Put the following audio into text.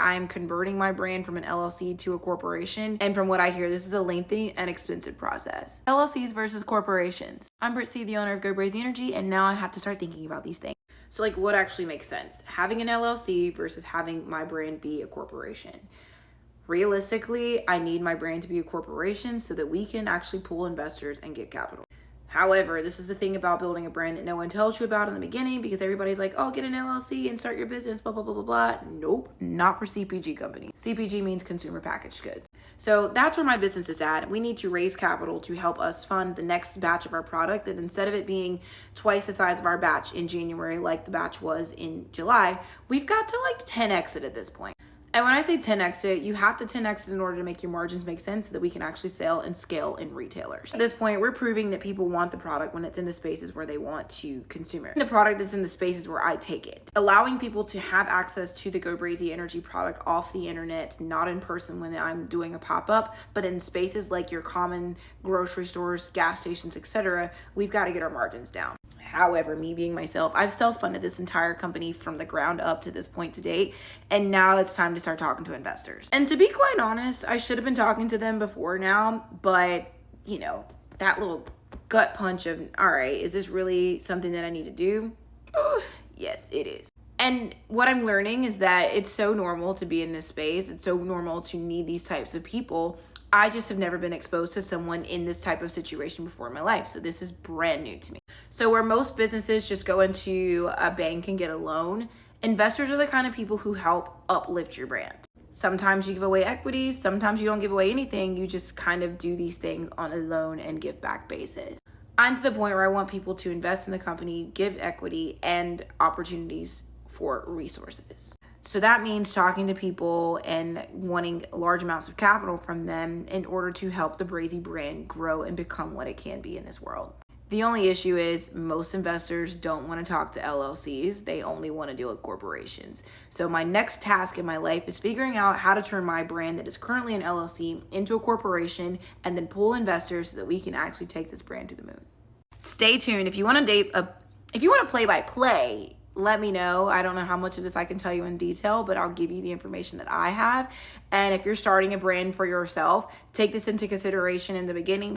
I'm converting my brand from an LLC to a corporation. And from what I hear, this is a lengthy and expensive process. LLCs versus corporations. I'm Britt C, the owner of Go Brazy Energy, and now I have to start thinking about these things. So like, what actually makes sense? Having an LLC versus having my brand be a corporation. Realistically, I need my brand to be a corporation so that we can actually pull investors and get capital. However, this is the thing about building a brand that no one tells you about in the beginning, because everybody's like, oh, get an LLC and start your business, blah, blah, blah, blah, blah. Nope, not for CPG companies. CPG means consumer packaged goods. So that's where my business is at. We need to raise capital to help us fund the next batch of our product. And instead of it being twice the size of our batch in January, like the batch was in July, we've got to like 10x it at this point. And when I say 10x it, you have to 10x it in order to make your margins make sense so that we can actually sell and scale in retailers. At this point, we're proving that people want the product when it's in the spaces where they want to consume it. The product is in the spaces where I take it. Allowing people to have access to the Go Brazy Energy product off the internet, not in person when I'm doing a pop-up, but in spaces like your common grocery stores, gas stations, etc., we've got to get our margins down. However, me being myself, I've self-funded this entire company from the ground up to this point to date, and now it's time to start talking to investors. And to be quite honest, I should have been talking to them before now, but you know, that little gut punch of, all right, is this really something that I need to do? Yes, it is. And what I'm learning is that it's so normal to be in this space. It's so normal to need these types of people. I just have never been exposed to someone in this type of situation before in my life. So this is brand new to me. So where most businesses just go into a bank and get a loan, investors are the kind of people who help uplift your brand. Sometimes you give away equity, sometimes you don't give away anything. You just kind of do these things on a loan and give back basis. I'm to the point where I want people to invest in the company, give equity and opportunities for resources. So that means talking to people and wanting large amounts of capital from them in order to help the Brazy brand grow and become what it can be in this world. The only issue is most investors don't want to talk to LLCs. They only want to deal with corporations. So my next task in my life is figuring out how to turn my brand that is currently an LLC into a corporation and then pull investors so that we can actually take this brand to the moon. Stay tuned. If you want to play by play, let me know. I don't know how much of this I can tell you in detail, but I'll give you the information that I have. And if you're starting a brand for yourself, take this into consideration in the beginning.